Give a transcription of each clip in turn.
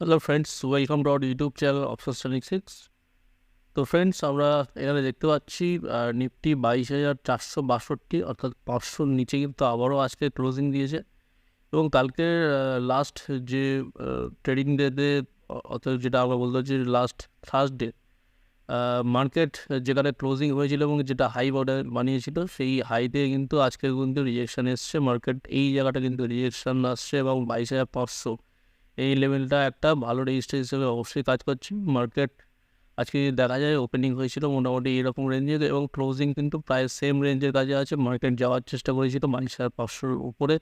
Hello friends, welcome to our YouTube channel option statistics. তো friends, আমরা এখানে দেখতে পাচ্ছি নিফটি 22,462, অর্থাৎ 500 নিচে কিন্তু আবারও আজকে ক্লোজিং দিয়েছে। এবং কালকের লাস্ট যে ট্রেডিং ডেতে, অর্থাৎ যেটা আমরা বলতে পারছি লাস্ট থার্সডে, মার্কেট যেখানে ক্লোজিং হয়েছিল এবং যেটা হাই অর্ডার বানিয়েছিল, সেই হাইতে কিন্তু আজকে কিন্তু রিজেকশন এসছে। মার্কেট এই জায়গাটা কিন্তু রিজেকশন আসছে এবং 22,500 এই লেভেলটা একটা ভালো রেজিস্ট্যান্স হিসেবে অবশ্যই কাজ করছে। মার্কেট আজকে যদি দেখা যায়, ওপেনিং হয়েছিল মোটামুটি এরকম রেঞ্জে এবং ক্লোজিং কিন্তু প্রায় সেম রেঞ্জের কাছে আছে। মার্কেট যাওয়ার চেষ্টা করেছিল 22,500-র উপরে,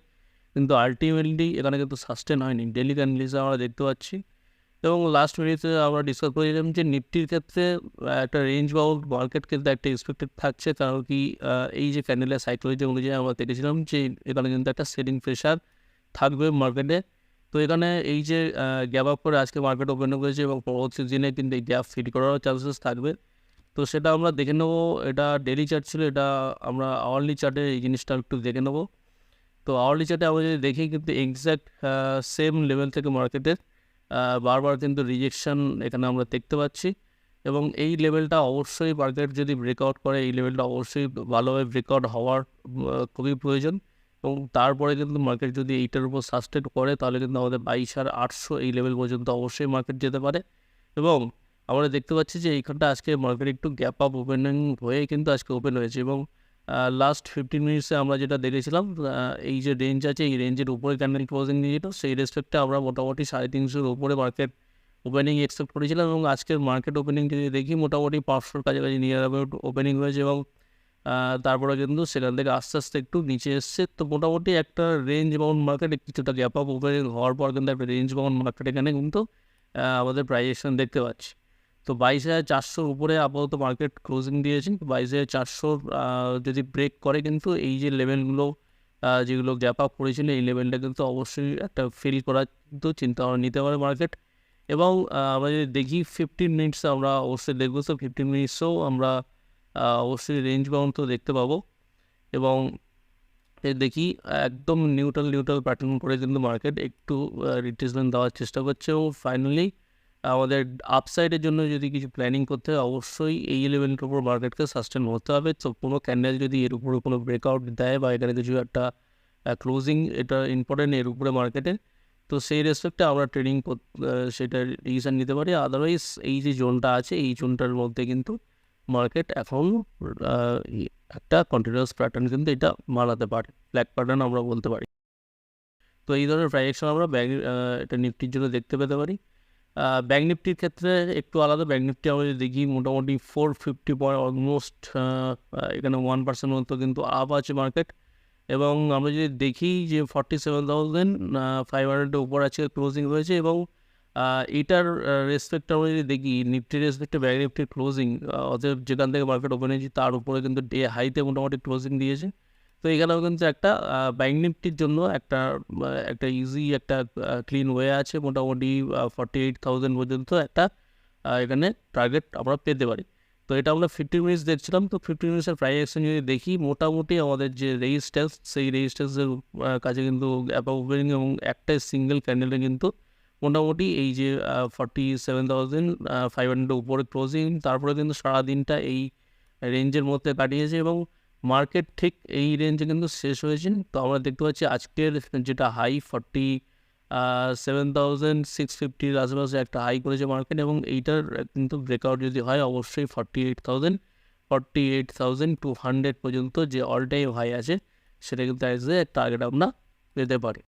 কিন্তু আলটিমেটলি এখানে কিন্তু সাস্টেন হয়নি। ডেলি ক্যান্ডেলসে আমরা দেখতে পাচ্ছি। এবং লাস্ট মিনিটে আমরা ডিসকাস করেছিলাম যে নিফটির ক্ষেত্রে একটা রেঞ্জ বাউন্ড মার্কেট কিন্তু একটা এক্সপেক্টেড থাকছে, কারণ কি এই যে ক্যান্ডেলের সাইকোলজি অনুযায়ী আমরা দেখেছিলাম যে এখানে কিন্তু একটা সেলিং প্রেশার থাকবে মার্কেটে। তো এখানে এই যে গ্যাপ আপ করে আজকে মার্কেট ওপেন করেছে এবং পরবর্তী দিনে কিন্তু এই গ্যাপ ফিল করারও চান্সেস থাকবে। তো সেটা আমরা দেখে নেবো। এটা ডেলি চার্ট ছিল, এটা আমরা আওয়ারলি চার্টে এই জিনিসটা একটু দেখে নেবো। তো আওয়ারলি চার্টে আমরা যদি দেখি, কিন্তু এক্স্যাক্ট সেম লেভেল থেকে মার্কেটের বারবার কিন্তু রিজেকশন এখানে আমরা দেখতে পাচ্ছি। এবং এই লেভেলটা অবশ্যই মার্কেট যদি ব্রেকআউট করে, এই লেভেলটা অবশ্যই ভালোভাবে ব্রেকআউট হওয়ার খুবই প্রয়োজন। এবং তারপরে কিন্তু মার্কেট যদি এইটার উপর সাস্টেন করে, তাহলে কিন্তু আমাদের 22,800 এই লেভেল পর্যন্ত অবশ্যই মার্কেট যেতে পারে। এবং আমরা দেখতে পাচ্ছি যে এইখানটা আজকে মার্কেট একটু গ্যাপ আপ ওপেনিং হয়ে কিন্তু আজকে ওপেন হয়েছে। এবং লাস্ট 15 মিনিটসে আমরা যেটা দেখেছিলাম, এই যে রেঞ্জ আছে, এই রেঞ্জের উপরে ক্যান্ডেল ক্লোজিং নিয়েছিল, সেই রেসপেক্টে আমরা মোটামুটি 350-র উপরে মার্কেট ওপেনিং এক্সপেক্ট করেছিলাম। এবং আজকের মার্কেট ওপেনিং যদি দেখি, মোটামুটি 500-র কাছাকাছি নিয়ার অ্যাবাউট ওপেনিং হয়েছে। এবং তারপরে কিন্তু সেখান থেকে আস্তে আস্তে একটু নিচে এসছে। তো মোটামুটি একটা রেঞ্জ বাউন্ড মার্কেট, কিছুটা গ্যাপ আপ ওপেনিং হওয়ার পর কিন্তু একটা রেঞ্জ বাউন্ড মার্কেট এখানে কিন্তু আমাদের প্রাইজেকশন দেখতে পাচ্ছি। তো 22,400-র উপরে আপাতত মার্কেট ক্লোজিং দিয়েছে। 22,400 যদি ব্রেক করে, কিন্তু এই যে লেভেলগুলো যেগুলো গ্যাপ আপ করেছিল, এই লেভেলটা কিন্তু অবশ্যই একটা ফিল করার কিন্তু চিন্তা ভাবনা নিতে পারে মার্কেট। এবং আমরা যদি দেখি 15 মিনিটসে, আমরা অবশ্যই দেখবো। তো 15 মিনিটসেও আমরা অবশ্যই রেঞ্জ বাউন্ড তো দেখতে পাবো। এবং দেখি একদম নিউট্রাল প্যাটার্ন করে কিন্তু মার্কেট একটু রিট্রেসমেন্ট দেওয়ার চেষ্টা করছে। এবং ফাইনালি আমাদের আপসাইডের জন্য যদি কিছু প্ল্যানিং করতে হয়, অবশ্যই এই লেভেলের উপর মার্কেটকে সাস্টেন হতে হবে। তো কোনো ক্যান্ডেল যদি এর উপরে কোনো ব্রেকআউট দেয় বা এখানে কিছু একটা ক্লোজিং, এটা ইম্পর্টেন্ট এর উপরে মার্কেটে, তো সেই রেসপেক্টে আমরা ট্রেডিং সেটা ডিসিশন নিতে পারি। আদারওয়াইজ এই যে জোনটা আছে, এই জোনটার মধ্যে কিন্তু মার্কেট এখন একটা কন্টিনিউয়াস প্যাটার্ন কিন্তু এটা মানাতে পারে, ব্ল্যাক প্যাটার্ন আমরা বলতে পারি। তো এই ধরনের প্রাইজেকশন আমরা এটা নিফটির জন্য দেখতে পেতে পারি। ব্যাঙ্ক নিফটির ক্ষেত্রে একটু আলাদা। ব্যাঙ্ক নিফটি আমরা যদি দেখি, মোটামুটি 450 পয়েন্ট অলমোস্ট, এখানে 1% মতো কিন্তু আপ আছে মার্কেট। এবং আমরা যদি দেখি যে 47,500-এর উপর আছে ক্লোজিং হয়েছে। এবং এইটার রেসপেক্ট আমরা যদি দেখি, নিফটির রেসপেক্টে ব্যাঙ্ক নিফটির ক্লোজিং, অতএব যেখান থেকে মার্কেট ওপেন হয়েছে তার উপরে কিন্তু ডে হাইতে মোটামুটি ক্লোজিং দিয়েছে। তো এখানেও কিন্তু একটা ব্যাঙ্ক নিফটির জন্য একটা ইজি একটা ক্লিন ওয়ে আছে। মোটামুটি 48,000 পর্যন্ত একটা এখানে টার্গেট আমরা পেতে পারি। তো এটা আমরা 15 মিনিটস দেখছিলাম। তো 15 মিনিটসের প্রাইস অ্যাকশন যদি দেখি, মোটামুটি আমাদের যে রেজিস্ট্যান্স, সেই রেজিস্ট্যান্সের কাছে কিন্তু অ্যাবাভ ওপেনিং এবং একটা সিঙ্গেল ক্যান্ডেলে কিন্তু মোটামুটি এই যে 47,500 উপরে ক্লোজিং, তারপরে কিন্তু সারাদিনটা এই রেঞ্জের মধ্যে কাটিয়েছে এবং মার্কেট ঠিক এই রেঞ্জে কিন্তু শেষ হয়েছে। তো আমরা দেখতে পাচ্ছি আজকের যেটা হাই 47,650-র আশেপাশে একটা হাই করেছে মার্কেট। এবং এইটার কিন্তু ব্রেকআউট যদি হয়, অবশ্যই 48,200 পর্যন্ত যে অল টাইম হাই আছে, সেটা কিন্তু অ্যাজ এ টার্গেট আমরা পেতে পারি।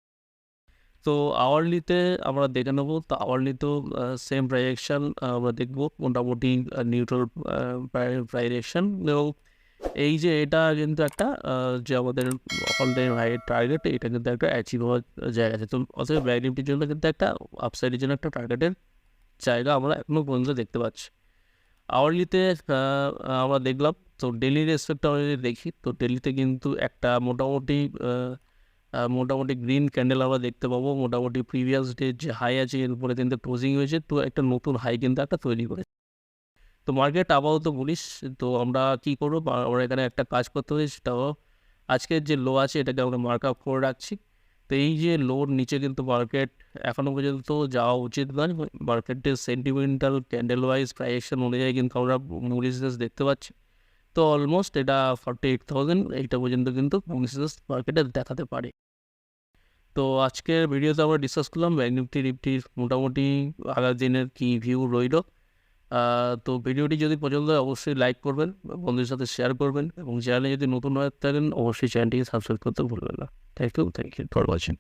তো আওয়ারলিতে আমরা দেখে নেবো। তো আওয়ারলিতেও সেম প্রাইজেকশন আমরা দেখবো, মোটামুটি নিউট্রাল প্রাইজেকশন। এবং এই যে এটা কিন্তু একটা যে আমাদের অল টাইম হাই টার্গেট, এটা কিন্তু একটা অ্যাচিভ হওয়ার জায়গা আছে। তো অথবা ব্যাঙ্ক নিফটির জন্য কিন্তু একটা আপসাইডের জন্য একটা টার্গেটের জায়গা আমরা এখনো পর্যন্ত দেখতে পাচ্ছি। আওয়ারলিতে আমরা দেখলাম। তো ডেলি রেসপেক্ট আমরা যদি দেখি, তো ডেলিতে কিন্তু একটা মোটামুটি গ্রিন ক্যান্ডেল আমরা দেখতে পাবো। মোটামুটি প্রিভিয়াস ডে যে হাই আছে, এর উপরে কিন্তু ক্লোজিং হয়েছে। তো একটা নতুন হাই কিন্তু একটা তৈরি করে। তো মার্কেট আপাতত বুলিশ। তো আমরা কী করবো, আমরা এখানে একটা কাজ করতে হবে, সেটা হলো আজকের যে লো আছে, এটাকে আমরা মার্ক আপ করে রাখছি। তো এই যে লোর নিচে কিন্তু মার্কেট এখনও পর্যন্ত যাওয়া উচিত নয়। মার্কেটের সেন্টিমেন্টাল ক্যান্ডেল ওয়াইজ প্রাইসেশন অনুযায়ী কিন্তু আমরা রেজিস্ট্যান্স দেখতে পাচ্ছি। তো অলমোস্ট এটা 48,000 এইটা পর্যন্ত কিন্তু রেজিস্ট্যান্স মার্কেটে দেখাতে পারে। তো আজকের ভিডিওতে আমরা ডিসকাস করলাম ব্যাঙ্ক নিফটির মোটামুটি আগামী দিনের কী ভিউ রইল। তো ভিডিওটি যদি পছন্দ হয় অবশ্যই লাইক করবেন, বন্ধুদের সাথে শেয়ার করবেন, এবং চ্যানেলে যদি নতুন হয়ে থাকেন অবশ্যই চ্যানেলটিকে সাবস্ক্রাইব করতে ভুলবেন না। Thank you for watching.